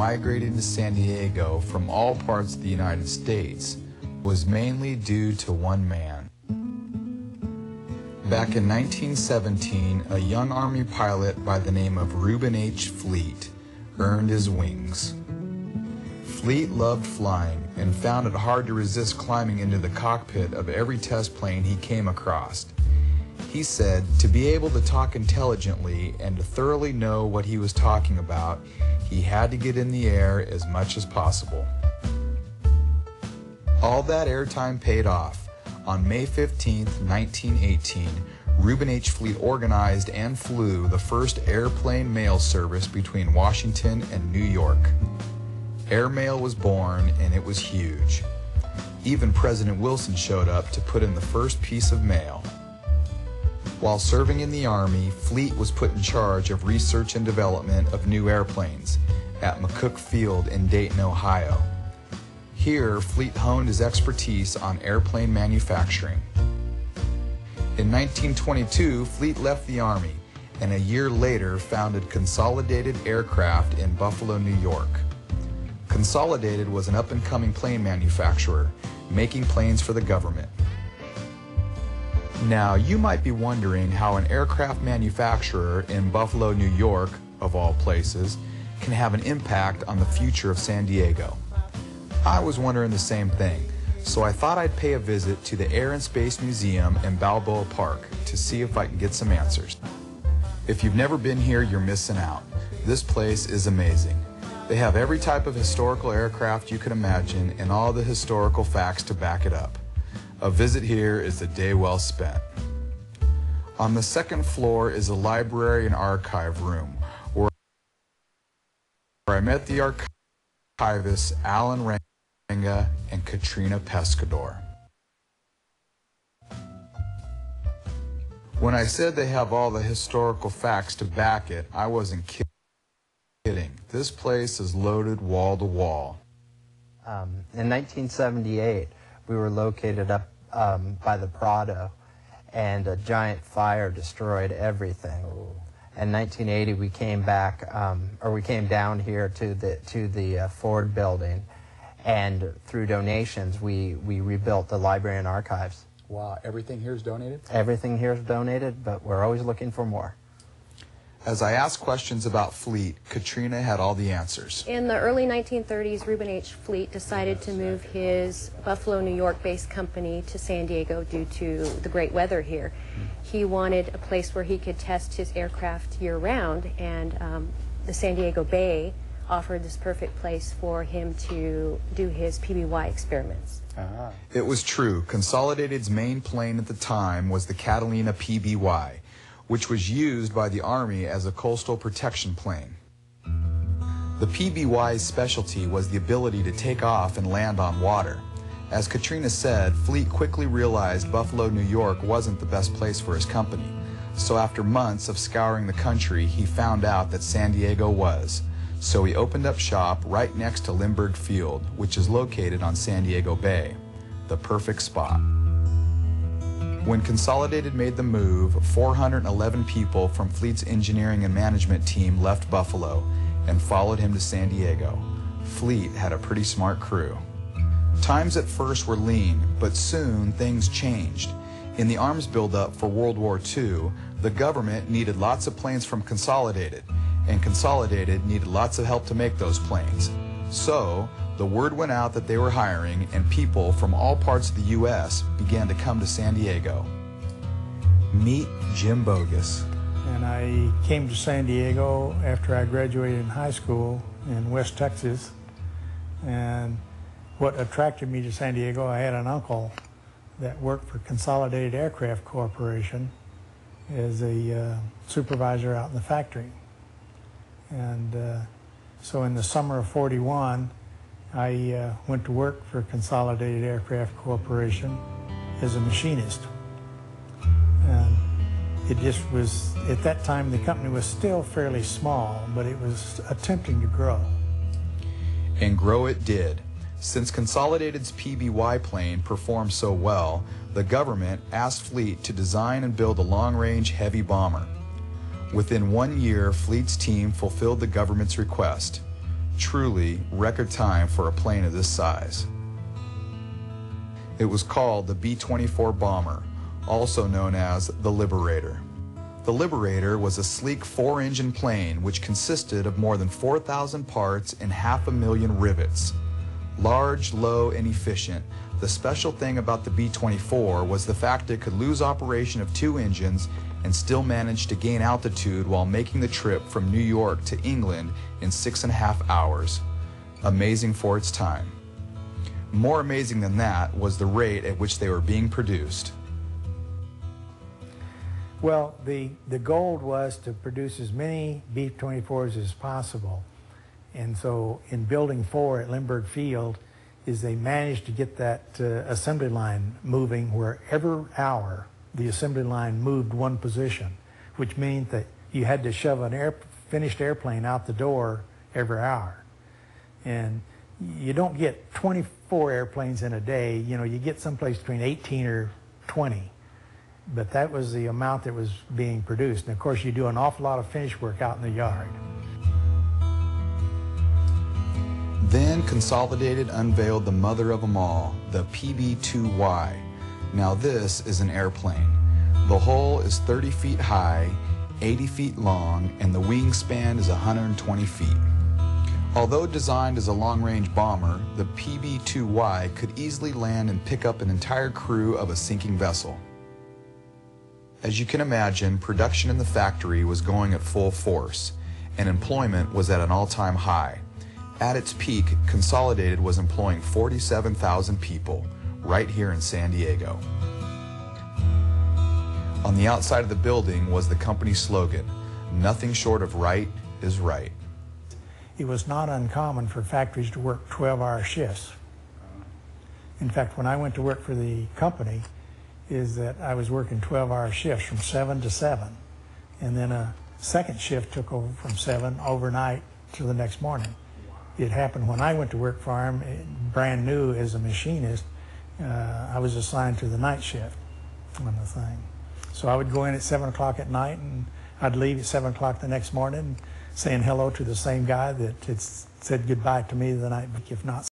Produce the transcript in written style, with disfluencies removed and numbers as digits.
migrating to San Diego from all parts of the United States was mainly due to one man. Back in 1917, a young Army pilot by the name of Reuben H. Fleet earned his wings. Fleet loved flying and found it hard to resist climbing into the cockpit of every test plane he came across. He said to be able to talk intelligently and to thoroughly know what he was talking about, he had to get in the air as much as possible. All that airtime paid off. On May 15, 1918, Reuben H. Fleet organized and flew the first airplane mail service between Washington and New York. Airmail was born, and it was huge. Even President Wilson showed up to put in the first piece of mail. While serving in the Army, Fleet was put in charge of research and development of new airplanes at McCook Field in Dayton, Ohio. Here, Fleet honed his expertise on airplane manufacturing. In 1922, Fleet left the Army, and a year later founded Consolidated Aircraft in Buffalo, New York. Consolidated was an up-and-coming plane manufacturer, making planes for the government. Now, you might be wondering how an aircraft manufacturer in Buffalo, New York, of all places, can have an impact on the future of San Diego. I was wondering the same thing, so I thought I'd pay a visit to the Air and Space Museum in Balboa Park to see if I can get some answers. If you've never been here, you're missing out. This place is amazing. They have every type of historical aircraft you can imagine and all the historical facts to back it up. A visit here is a day well spent. On the second floor is a library and archive room where I met the archivists Alan Ranga and Katrina Pescador. When I said they have all the historical facts to back it, I wasn't kidding. This place is loaded wall to wall. In 1978, we were located up by the Prado, and a giant fire destroyed everything. In 1980, we came back, we came down here to the Ford building, and through donations, we rebuilt the library and archives. Wow, everything here is donated? Everything here is donated, but we're always looking for more. As I asked questions about Fleet, Katrina had all the answers. In the early 1930s, Reuben H. Fleet decided to move his Buffalo, New York-based company to San Diego due to the great weather here. He wanted a place where he could test his aircraft year-round, and the San Diego Bay offered this perfect place for him to do his PBY experiments. It was true. Consolidated's main plane at the time was the Catalina PBY, which was used by the Army as a coastal protection plane. The PBY's specialty was the ability to take off and land on water. As Katrina said, Fleet quickly realized Buffalo, New York wasn't the best place for his company. So after months of scouring the country, he found out that San Diego was. So he opened up shop right next to Lindbergh Field, which is located on San Diego Bay, the perfect spot. When Consolidated made the move, 411 people from Fleet's engineering and management team left Buffalo and followed him to San Diego. Fleet had a pretty smart crew. Times at first were lean, but soon things changed. In the arms buildup for World War II, the government needed lots of planes from Consolidated, and Consolidated needed lots of help to make those planes. So, the word went out that they were hiring, and people from all parts of the U.S. began to come to San Diego. Meet Jim Bogus. And I came to San Diego after I graduated in high school in West Texas. And what attracted me to San Diego, I had an uncle that worked for Consolidated Aircraft Corporation as a supervisor out in the factory. And so in the summer of '41, I went to work for Consolidated Aircraft Corporation as a machinist. And it just was, at that time the company was still fairly small, but it was attempting to grow. And grow it did. Since Consolidated's PBY plane performed so well, the government asked Fleet to design and build a long-range heavy bomber. Within 1 year, Fleet's team fulfilled the government's request. Truly, record time for a plane of this size. It was called the B-24 bomber, also known as the Liberator. The Liberator was a sleek 4-engine plane which consisted of more than 4,000 parts and 500,000 rivets. Large, low, and efficient, the special thing about the B-24 was the fact it could lose operation of 2 engines and still manage to gain altitude while making the trip from New York to England in 6.5 hours. Amazing for its time. More amazing than that was the rate at which they were being produced. Well, the goal was to produce as many B-24s as possible. And so in Building 4 at Lindbergh Field, is they managed to get that assembly line moving where every hour the assembly line moved one position, which means that you had to shove an finished airplane out the door every hour. And you don't get 24 airplanes in a day, you know, you get someplace between 18 or 20. But that was the amount that was being produced. And of course, you do an awful lot of finish work out in the yard. Then Consolidated unveiled the mother of them all, the PB-2Y. Now this is an airplane. The hull is 30 feet high, 80 feet long, and the wingspan is 120 feet. Although designed as a long-range bomber, the PB-2Y could easily land and pick up an entire crew of a sinking vessel. As you can imagine, production in the factory was going at full force, and employment was at an all-time high. At its peak, Consolidated was employing 47,000 people, right here in San Diego. On the outside of the building was the company slogan, "Nothing short of right is right." It was not uncommon for factories to work 12-hour shifts. In fact, when I went to work for the company, is that I was working 12-hour shifts from 7 to 7. And then a second shift took over from 7 overnight to the next morning. It happened when I went to work for him, brand new as a machinist. I was assigned to the night shift on the thing. So I would go in at 7 o'clock at night, and I'd leave at 7 o'clock the next morning saying hello to the same guy that had said goodbye to me the night, if not